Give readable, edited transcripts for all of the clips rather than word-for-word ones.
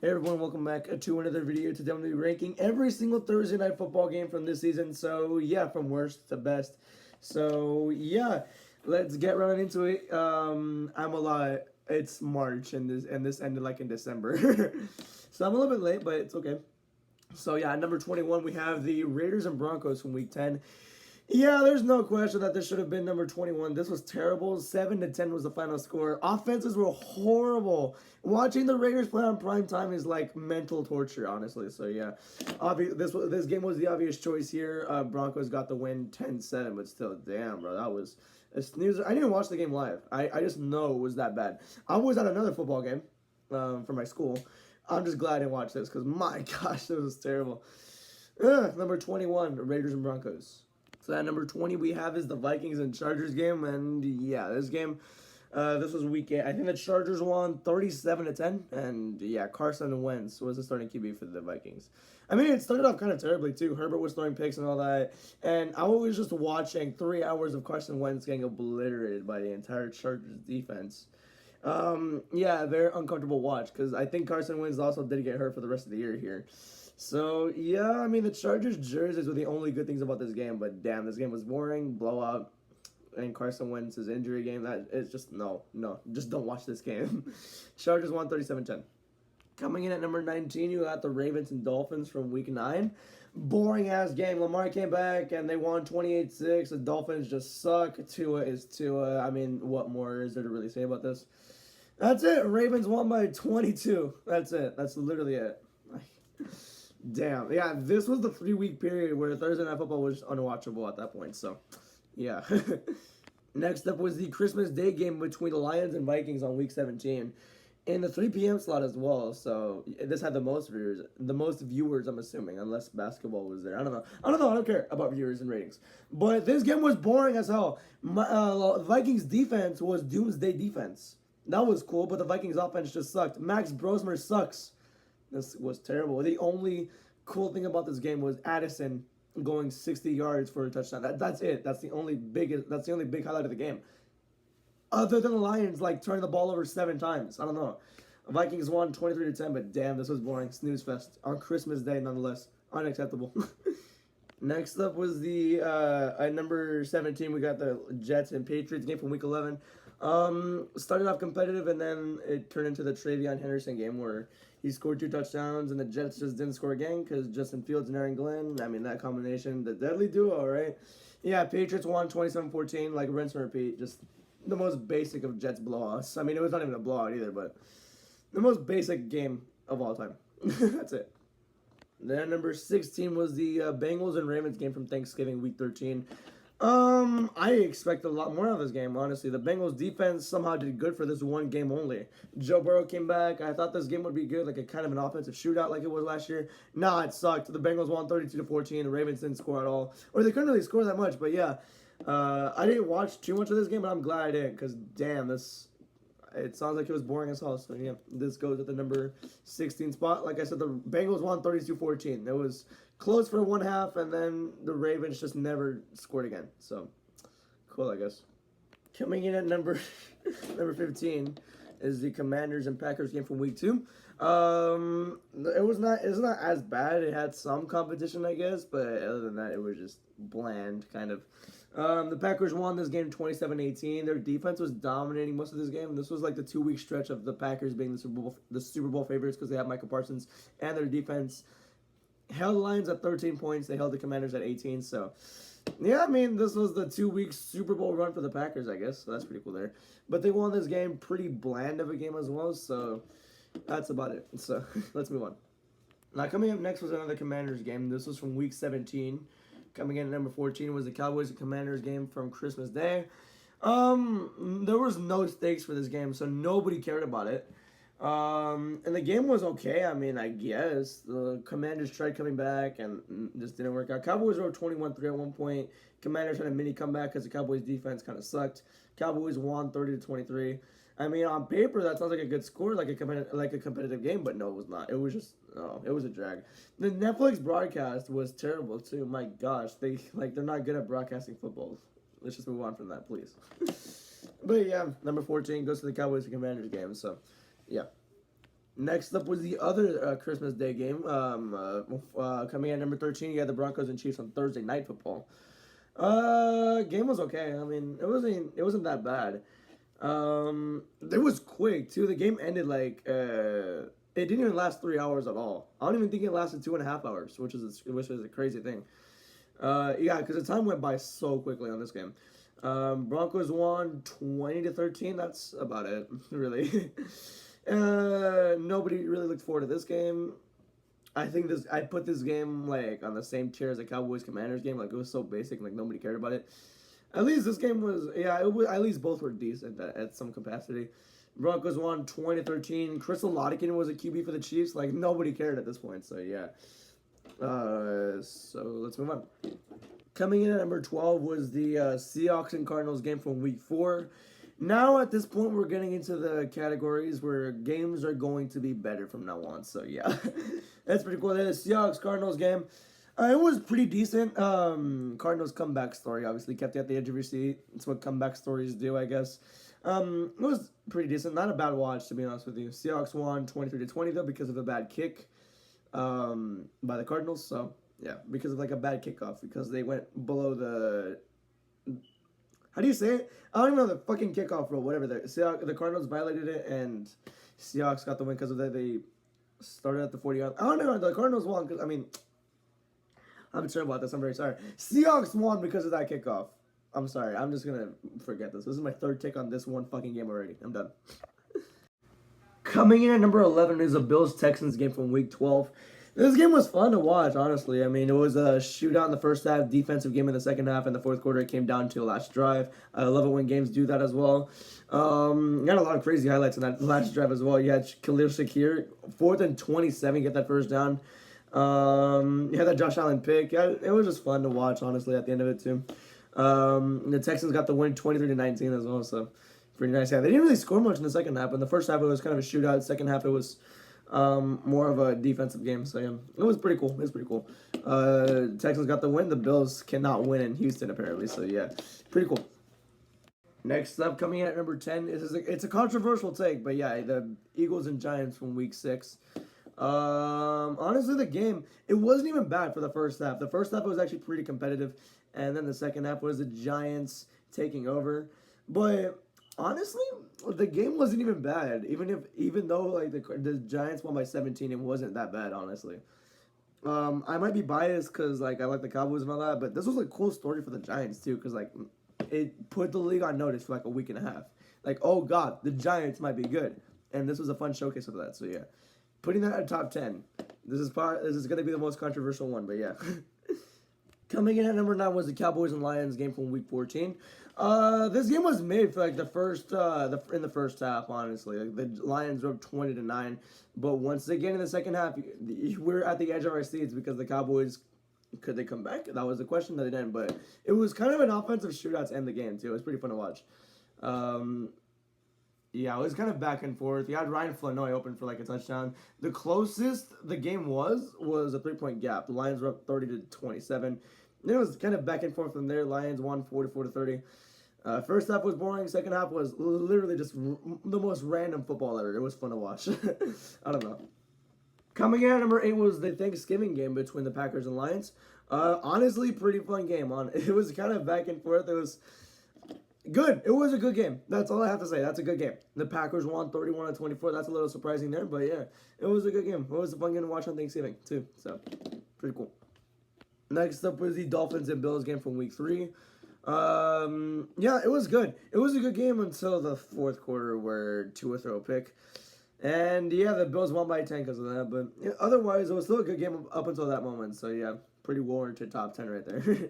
Hey everyone, welcome back to another video. Today I'm going to be ranking every single Thursday night football game from this season. So yeah, from worst to best. So yeah, let's get right into it. I'm a lot. It's March and this ended like in December, so I'm a little bit late, but it's okay. So yeah, at number 21 we have the Raiders and Broncos from Week 10. Yeah, there's no question that this should have been number 21. This was terrible. 7-10 was the final score. Offenses were horrible. Watching the Raiders play on prime time is like mental torture, honestly. So yeah, this game was the obvious choice here. Broncos got the win 10-7, but still, damn, bro, that was a snoozer. I didn't watch the game live. I just know it was that bad. I was at another football game for my school. I'm just glad I didn't watch this because my gosh, it was terrible. Number 21, Raiders and Broncos. So at number 20 we have is the Vikings and Chargers game, and yeah, this game, this was week 8. I think the Chargers won 37-10, and yeah, Carson Wentz was the starting QB for the Vikings. I mean, it started off kind of terribly too. Herbert was throwing picks and all that, and I was just watching 3 hours of Carson Wentz getting obliterated by the entire Chargers defense. Yeah, very uncomfortable watch because I think Carson Wentz also did get hurt for the rest of the year here. So, yeah, I mean, the Chargers jerseys were the only good things about this game, but damn, this game was boring, blowout, and Carson Wentz's injury game, that is just, no, just don't watch this game. Chargers won 37-10. Coming in at number 19, you got the Ravens and Dolphins from Week 9. Boring-ass game. Lamar came back, and they won 28-6. The Dolphins just suck. Tua is Tua. I mean, what more is there to really say about this? That's it. Ravens won by 22. That's it. That's literally it. Damn. Yeah, this was the 3-week period where Thursday Night Football was unwatchable at that point. So, yeah. Next up was the Christmas Day game between the Lions and Vikings on Week 17. In the 3 p.m. slot as well. So, this had the most viewers, I'm assuming, unless basketball was there. I don't know. I don't care about viewers and ratings. But this game was boring as hell. Vikings defense was doomsday defense. That was cool, but the Vikings offense just sucked. Max Brosmer sucks. This was terrible. The only cool thing about this game was Addison going 60 yards for a touchdown. That's it. That's the only big highlight of the game. Other than the Lions turning the ball over 7 times. I don't know. Vikings won 23-10, but damn, this was boring. Snooze fest on Christmas Day, nonetheless. Unacceptable. Next up was the at number 17 we got the Jets and Patriots game from Week 11. Started off competitive, and then it turned into the Travion Henderson game where he scored 2 touchdowns, and the Jets just didn't score again because Justin Fields and Aaron Glenn, I mean, that combination, the deadly duo, right? Yeah, Patriots won 27-14, like rinse and repeat. Just the most basic of Jets blowouts. I mean, it was not even a blowout either, but the most basic game of all time. That's it. Then number 16 was the Bengals and Ravens game from Thanksgiving Week 13. I expect a lot more of this game, honestly. The Bengals defense somehow did good for this one game only. Joe Burrow came back. I thought this game would be good, like a kind of an offensive shootout like it was last year. Nah, it sucked. The Bengals won 32-14. The Ravens didn't score at all. Or they couldn't really score that much, but yeah. I didn't watch too much of this game, but I'm glad I didn't, because damn, it sounds like it was boring as hell. So yeah, this goes at the number 16 spot. Like I said, the Bengals won 32-14. It was close for 1 half, and then the Ravens just never scored again. So, cool, I guess. Coming in at number 15 is the Commanders and Packers game from Week 2. It's not as bad. It had some competition, I guess, but other than that, it was just bland, kind of. The Packers won this game 27-18. Their defense was dominating most of this game. This was like the 2-week stretch of the Packers being the Super Bowl favorites because they have Michael Parsons, and their defense held the Lions at 13 points. They held the Commanders at 18. So, yeah, I mean, this was the 2-week Super Bowl run for the Packers, I guess. So that's pretty cool there. But they won this game pretty bland of a game as well. So that's about it. So let's move on. Now, coming up next was another Commanders game. This was from Week 17. Coming in at number 14 was the Cowboys and Commanders game from Christmas Day. There was no stakes for this game, so nobody cared about it. And the game was okay. I mean, I guess the Commanders tried coming back and just didn't work out. Cowboys were 21-3 at one point. Commanders had a mini comeback because the Cowboys defense kind of sucked. Cowboys won 30-23. I mean, on paper, that sounds like a good score, like a competitive game, but no, it was not. It was just, it was a drag. The Netflix broadcast was terrible too. My gosh, they're not good at broadcasting football. Let's just move on from that, please. But yeah, number 14 goes to the Cowboys and Commanders game. So, yeah. Next up was the other Christmas Day game. Coming at number 13, you had the Broncos and Chiefs on Thursday Night Football. Game was okay. I mean, it wasn't that bad. It was quick too. The game ended like it didn't even last 3 hours at all. I don't even think it lasted 2.5 hours, which is a crazy thing. Yeah, because the time went by so quickly on this game. Broncos won 20-13. That's about it, really. Nobody really looked forward to this game. I put this game like on the same tier as the Cowboys Commanders game. Like it was so basic, like nobody cared about it. At least this game was, yeah, at least both were decent at some capacity. Broncos won 20-13. Chris Oladipo was a QB for the Chiefs. Like nobody cared at this point. So yeah. So let's move on. Coming in at number 12 was the Seahawks and Cardinals game from Week 4. Now at this point we're getting into the categories where games are going to be better from now on. So yeah, that's pretty cool. The Seahawks Cardinals game, it was pretty decent. Cardinals comeback story obviously kept you at the edge of your seat. It's what comeback stories do, I guess. It was pretty decent. Not a bad watch, to be honest with you. Seahawks won 23-20 though because of a bad kick by the Cardinals. So yeah, because of like a bad kickoff because they went below the. How do you say it? I don't even know the fucking kickoff rule, whatever. The Cardinals violated it, and Seahawks got the win because of that. They started at the 40-yard. I don't know. The Cardinals won because, I mean, I'm sorry about this. I'm very sorry. Seahawks won because of that kickoff. I'm sorry. I'm just going to forget this. This is my third take on this one fucking game already. I'm done. Coming in at number 11 is a Bills-Texans game from Week 12. This game was fun to watch, honestly. I mean, it was a shootout in the first half, defensive game in the second half, and the fourth quarter it came down to a last drive. I love it when games do that as well. You got a lot of crazy highlights in that last drive as well. You had Khalil Shakir, 4th and 27, get that first down. You had that Josh Allen pick. Yeah, it was just fun to watch, honestly, at the end of it, too. The Texans got the win 23-19 as well, so pretty nice. Yeah, they didn't really score much in the second half. In the first half, it was kind of a shootout. Second half, it was more of a defensive game. So, yeah, it was pretty cool. Texans got the win. The Bills cannot win in Houston, apparently. So, yeah, pretty cool. Next up, coming in at number 10, it's a controversial take, but yeah, the Eagles and Giants from Week 6. Honestly, the game, it wasn't even bad for the first half. The first half was actually pretty competitive, and then the second half was the Giants taking over. But honestly, the game wasn't even bad. Even though like the Giants won by 17, it wasn't that bad, honestly. I might be biased because like I like the Cowboys and all that, but this was a cool story for the Giants too, because like it put the league on notice for like a week and a half. Like, oh god, the Giants might be good, and this was a fun showcase of that. So yeah, putting that at top 10. This is gonna be the most controversial one, but yeah. Coming in at number 9 was the Cowboys and Lions game from Week 14. This game was made for like in the first half. Honestly, like the Lions were up 20-9, but once again in the second half, we're at the edge of our seats because the Cowboys, could they come back? That was the question that they didn't. But it was kind of an offensive shootout to end the game too. It was pretty fun to watch. Yeah, it was kind of back and forth. You had Ryan Flanoy open for like a touchdown. The closest the game was a 3-point gap. The Lions were up 30-27. It was kind of back and forth from there. Lions won 44-30. First half was boring. Second half was literally just the most random football ever. It was fun to watch. I don't know. Coming in at number 8 was the Thanksgiving game between the Packers and Lions. Honestly, pretty fun game. It was kind of back and forth. It was good. It was a good game. That's all I have to say. That's a good game. The Packers won 31-24. That's a little surprising there, but yeah, it was a good game. It was a fun game to watch on Thanksgiving too. So pretty cool. Next up was the Dolphins and Bills game from Week 3. Yeah, it was good. It was a good game until the fourth quarter where Tua threw a pick. And yeah, the Bills won by 10 because of that. But yeah, otherwise, it was still a good game up until that moment. So yeah, pretty warranted top 10 right there.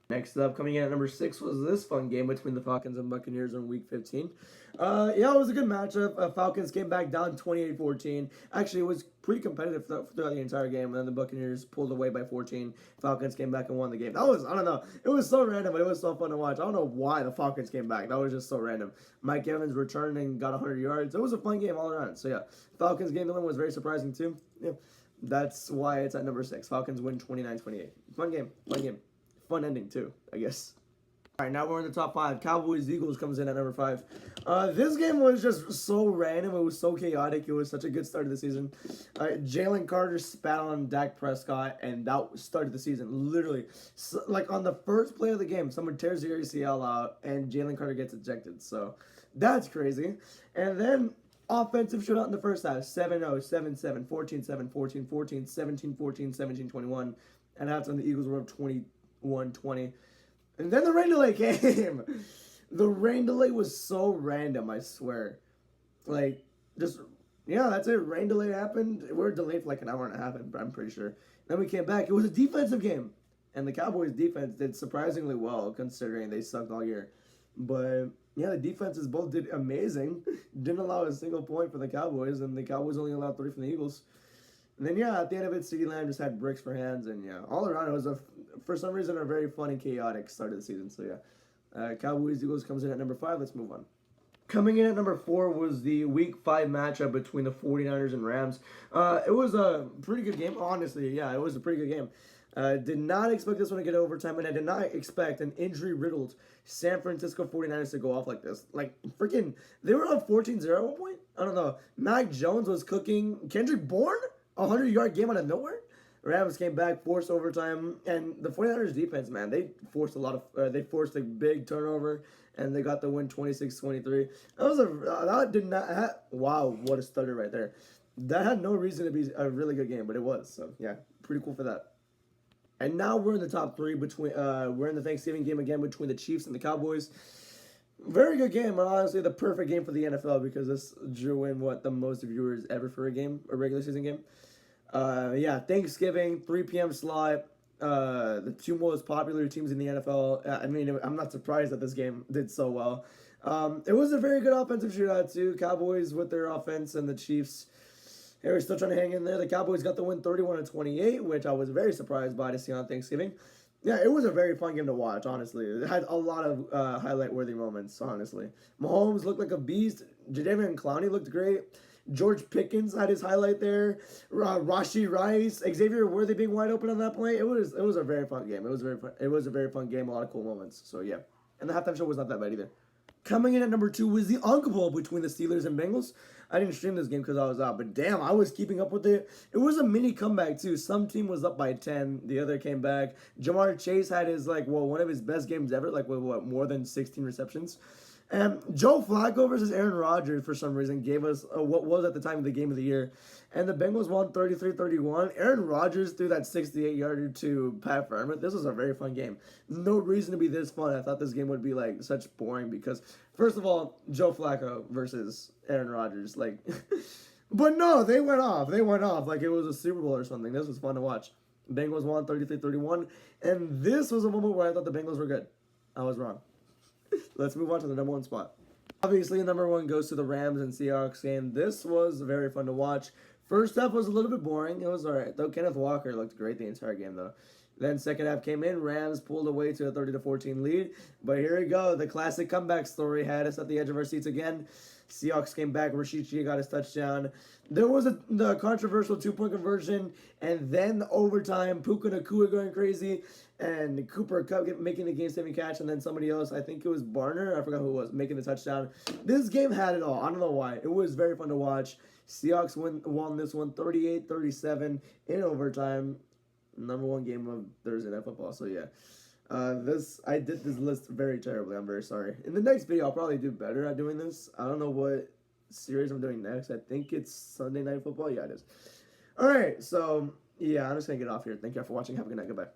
Next up, coming in at number 6 was this fun game between the Falcons and Buccaneers in Week 15. Yeah, it was a good matchup. Falcons came back down 28-14. Actually, it was pretty competitive throughout the entire game, and then the Buccaneers pulled away by 14. Falcons came back and won the game. I don't know. It was so random, but it was so fun to watch. I don't know why the Falcons came back. That was just so random. Mike Evans returned and got 100 yards. It was a fun game all around. So yeah, Falcons game to win was very surprising too. Yeah, that's why it's at number 6. Falcons win 29-28. Fun game. Fun ending too, I guess. All right, now we're in the top 5. Cowboys-Eagles comes in at number 5. This game was just so random. It was so chaotic. It was such a good start of the season. Jalen Carter spat on Dak Prescott, and that started the season. Literally. So, like, on the first play of the game, someone tears their ACL out, and Jalen Carter gets ejected. So, that's crazy. And then, offensive shootout in the first half. 7-0, 7-7, 14-7, 14-14, 17-14, 17-21. And halftime, the Eagles were up 21-20. And then the rain delay came. The rain delay was so random, I swear. Like, just, yeah, that's it. Rain delay happened. We were delayed for like an hour and a half, I'm pretty sure. Then we came back. It was a defensive game. And the Cowboys' defense did surprisingly well, considering they sucked all year. But, yeah, the defenses both did amazing. Didn't allow a single point for the Cowboys, and the Cowboys only allowed 3 from the Eagles. And then, yeah, at the end of it, CeeDee Lamb just had bricks for hands. And, yeah, all around it was, for some reason, a very fun and chaotic start of the season. So, yeah, Cowboys-Eagles comes in at number 5. Let's move on. Coming in at number 4 was the Week 5 matchup between the 49ers and Rams. It was a pretty good game. Honestly, yeah, it was a pretty good game. Did not expect this one to get overtime, and I did not expect an injury-riddled San Francisco 49ers to go off like this. Like, freaking, they were up 14-0 at one point? I don't know. Mac Jones was cooking. Kendrick Bourne? 100-yard game out of nowhere. Rams came back, forced overtime, and the 49ers defense, man, they forced they forced a big turnover, and they got the win 26-23. Wow, what a stutter right there. That had no reason to be a really good game, but it was. So, yeah, pretty cool for that. And now we're in the top 3 we're in the Thanksgiving game again between the Chiefs and the Cowboys. Very good game, and honestly, the perfect game for the NFL because this drew in the most viewers ever for a regular season game. Yeah, Thanksgiving, 3 p.m. slot. The 2 most popular teams in the NFL. I mean, I'm not surprised that this game did so well. It was a very good offensive shootout too. Cowboys with their offense and the Chiefs. They were still trying to hang in there. The Cowboys got the win 31-28, which I was very surprised by to see on Thanksgiving. Yeah, it was a very fun game to watch, honestly. It had a lot of highlight-worthy moments, honestly. Mahomes looked like a beast. Jadeveon Clowney looked great. George Pickens had his highlight there. Rashee Rice, Xavier Worthy being wide open on that play. It was a very fun game. It was a very fun game. A lot of cool moments. So, yeah. And the halftime show was not that bad either. Coming in at number 2 was the Uncle Bowl between the Steelers and Bengals. I didn't stream this game because I was out, but damn, I was keeping up with it. It was a mini comeback too. Some team was up by 10, the other came back. Jamar Chase had his one of his best games ever, more than 16 receptions. And Joe Flacco versus Aaron Rodgers, for some reason, gave us what was at the time the game of the year. And the Bengals won 33-31. Aaron Rodgers threw that 68-yarder to Pat Freiermuth. This was a very fun game. No reason to be this fun. I thought this game would be, such boring because, first of all, Joe Flacco versus Aaron Rodgers. But no, they went off. Like it was a Super Bowl or something. This was fun to watch. Bengals won 33-31. And this was a moment where I thought the Bengals were good. I was wrong. Let's move on to the number 1 spot. Obviously, number 1 goes to the Rams and Seahawks game. This was very fun to watch. First half was a little bit boring. It was alright, though. Kenneth Walker looked great the entire game, though. Then second half came in. Rams pulled away to a 30-14 lead. But here we go. The classic comeback story had us at the edge of our seats again. Seahawks came back. Rashid Shaheed got his touchdown. There was the controversial 2-point conversion, and then overtime. Puka Nacua going crazy, and Cooper Kupp making the game-saving catch, and then somebody else, I think it was Barner, I forgot who it was, making the touchdown. This game had it all. I don't know why. It was very fun to watch. Seahawks won this one 38-37 in overtime. Number 1 game of Thursday Night Football. So yeah, I did this list very terribly. I'm very sorry. In the next video, I'll probably do better at doing this. I don't know what series I'm doing next. I think it's Sunday Night Football. Yeah, it is. All right. So yeah, I'm just gonna get off here. Thank you all for watching. Have a good night. Goodbye.